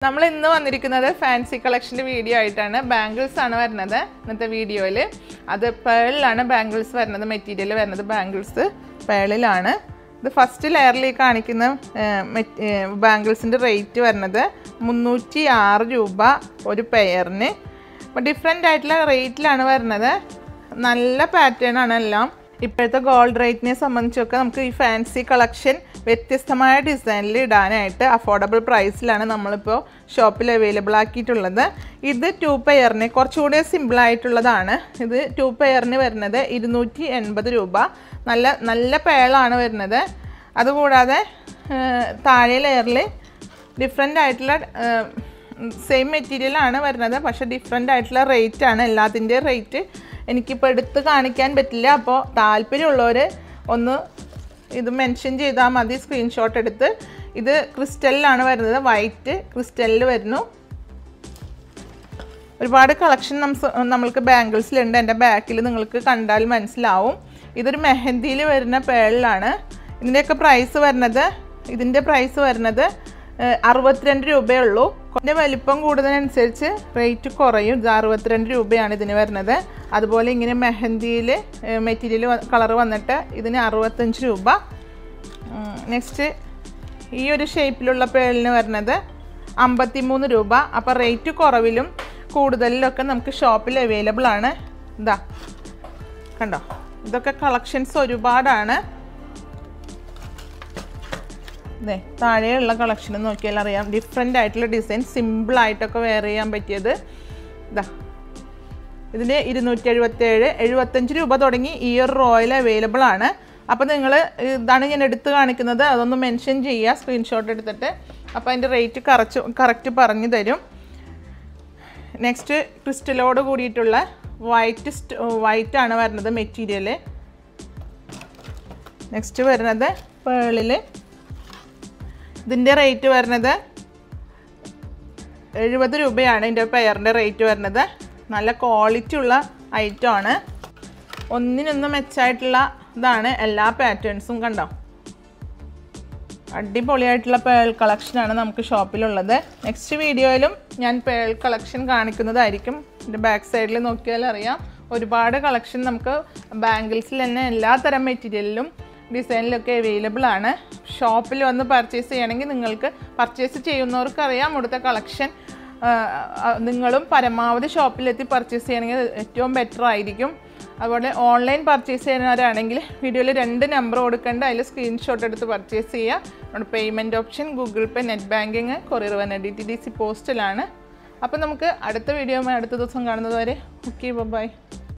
നമ്മൾ ഇന്ന് വന്നിരിക്കുന്നത് ഫാൻസി കളക്ഷൻ്റെ വീഡിയോ ആയിട്ടാണ്. ബാംഗിൾസ് ആണ് വരുന്നത് ഇന്നത്തെ വീഡിയോയിൽ. അത് പേളിലാണ് ബാംഗിൾസ് വരുന്നത്, മെറ്റീരിയൽ വരുന്നത് ബാംഗിൾസ് പേളിലാണ്. ഇത് ഫസ്റ്റ് ലെയറിൽ കാണിക്കുന്ന ബാംഗിൾസിൻ്റെ റേറ്റ് വരുന്നത് 306 രൂപ ഒരു പെയറിന്. അപ്പോൾ ഡിഫറെൻ്റ് ആയിട്ടുള്ള റേറ്റിലാണ് വരുന്നത്. നല്ല പാറ്റേൺ ആണ് എല്ലാം. ഇപ്പോഴത്തെ ഗോൾഡ് റേറ്റിനെ സംബന്ധിച്ചൊക്കെ നമുക്ക് ഈ ഫാൻസി കളക്ഷൻ വ്യത്യസ്തമായ ഡിസൈനിൽ ഇടാനായിട്ട് അഫോർഡബിൾ പ്രൈസിലാണ് നമ്മളിപ്പോൾ ഷോപ്പിൽ അവൈലബിൾ ആക്കിയിട്ടുള്ളത്. ഇത് 2 പെയറിന് കുറച്ചുകൂടി സിമ്പിളായിട്ടുള്ളതാണ്. ഇത് 2 പെയറിന് വരുന്നത് 280 രൂപ. നല്ല പേളാണ് വരുന്നത്. അതുകൂടാതെ താഴെ ലെയറിൽ ഡിഫറെൻ്റ് ആയിട്ടുള്ള സെയിം മെറ്റീരിയലാണ് വരുന്നത്, പക്ഷേ ഡിഫറെൻ്റ് ആയിട്ടുള്ള റേറ്റാണ്. എല്ലാത്തിൻ്റെയും റേറ്റ് എനിക്കിപ്പോൾ എടുത്ത് കാണിക്കാൻ പറ്റില്ല. അപ്പോൾ താല്പര്യമുള്ളവർ ഒന്ന് ഇത് മെൻഷൻ ചെയ്താൽ മതി, സ്ക്രീൻഷോട്ട് എടുത്ത്. ഇത് ക്രിസ്റ്റലിലാണ് വരുന്നത്, വൈറ്റ് ക്രിസ്റ്റലിൽ വരുന്നു. ഒരുപാട് കളക്ഷൻ നമ്മൾക്ക് ബാംഗിൾസിലുണ്ട്. എൻ്റെ ബാക്കിൽ നിങ്ങൾക്ക് കണ്ടാൽ മനസ്സിലാവും. ഇതൊരു മെഹന്തിയിൽ വരുന്ന പേളിലാണ്. ഇതിൻ്റെ പ്രൈസ് വരുന്നത് 62 രൂപയേ ഉള്ളൂ. ഇതിൻ്റെ വലിപ്പം കൂടുന്നതിനനുസരിച്ച് റേറ്റ് കുറയും. ഇത് 62 രൂപയാണ് ഇതിന് വരുന്നത്. അതുപോലെ ഇങ്ങനെ മെഹന്തിയിൽ മെറ്റീരിയൽ കളർ വന്നിട്ട് ഇതിന് 65 രൂപ. നെക്സ്റ്റ് ഈ ഒരു ഷേപ്പിലുള്ള പേളിന് വരുന്നത് 53 രൂപ. അപ്പോൾ റേറ്റ് കുറവിലും കൂടുതലിലൊക്കെ നമുക്ക് ഷോപ്പിൽ അവൈലബിൾ ആണ്. ഇതാ കണ്ടോ, ഇതൊക്കെ കളക്ഷൻസ് ഒരുപാടാണ്. അതെ, താഴെയുള്ള കളക്ഷൻ നോക്കിയാൽ അറിയാം. ഡിഫറെൻ്റ് ആയിട്ടുള്ള ഡിസൈൻ, സിമ്പിളായിട്ടൊക്കെ വെയർ ചെയ്യാൻ പറ്റിയത്. ഇതാ ഇതിന് 277-75 രൂപ തുടങ്ങി ഈ ഒരു റോയിൽ അവൈലബിൾ ആണ്. അപ്പോൾ നിങ്ങൾ ഇതാണ് ഞാൻ എടുത്ത് കാണിക്കുന്നത്, അതൊന്ന് മെൻഷൻ ചെയ്യുക സ്ക്രീൻഷോട്ട് എടുത്തിട്ട്. അപ്പോൾ അതിൻ്റെ റേറ്റ് കറക്റ്റ് പറഞ്ഞു തരും. നെക്സ്റ്റ് ക്രിസ്റ്റലോട് കൂടിയിട്ടുള്ള വൈറ്റാണ് വരുന്നത് മെറ്റീരിയൽ. നെക്സ്റ്റ് വരുന്നത് പേളിൽ. ഇതിൻ്റെ റേറ്റ് വരുന്നത് 70 രൂപയാണ്. ഇതിൻ്റെ പെയറിൻ്റെ റേറ്റ് വരുന്നത്. നല്ല ക്വാളിറ്റി ഉള്ള ഐറ്റമാണ്. ഒന്നിനൊന്ന് മെച്ചമായിട്ടുള്ള ഇതാണ്. എല്ലാ പാറ്റേൺസും കണ്ടോ, അടിപൊളിയായിട്ടുള്ള പേൾ കളക്ഷനാണ് നമുക്ക് ഷോപ്പിലുള്ളത്. നെക്സ്റ്റ് വീഡിയോയിലും ഞാൻ പേൾ കളക്ഷൻ കാണിക്കുന്നതായിരിക്കും. ഇതിൻ്റെ ബാക്ക് സൈഡിൽ നോക്കിയാൽ അറിയാം. ഒരുപാട് കളക്ഷൻ നമുക്ക് ബാംഗിൾസിൽ തന്നെ എല്ലാ തരം മെറ്റീരിയലിലും ഡിസൈനിലൊക്കെ അവൈലബിൾ ആണ്. ഷോപ്പിൽ വന്ന് പർച്ചേസ് ചെയ്യണമെങ്കിൽ നിങ്ങൾക്ക് പർച്ചേസ് ചെയ്യുന്നവർക്കറിയാം ഇവിടുത്തെ കളക്ഷൻ. നിങ്ങളും പരമാവധി ഷോപ്പിലെത്തി പർച്ചേസ് ചെയ്യണമെങ്കിൽ ഏറ്റവും ബെറ്റർ ആയിരിക്കും. അതുപോലെ ഓൺലൈൻ പർച്ചേസ് ചെയ്യുന്നവരാണെങ്കിൽ വീഡിയോയിൽ 2 നമ്പർ കൊടുക്കേണ്ട, അതിൽ സ്ക്രീൻഷോട്ട് എടുത്ത് പർച്ചേസ് ചെയ്യുക. പേയ്മെൻറ്റ് ഓപ്ഷൻ ഗൂഗിൾ പേ, നെറ്റ് ബാങ്കിങ്, കൊറിയർ വന്ന DTDC പോസ്റ്റലാണ്. അപ്പോൾ നമുക്ക് അടുത്ത വീഡിയോ അടുത്ത ദിവസം കാണുന്നത് വരെ ഓക്കെ, ബൈ.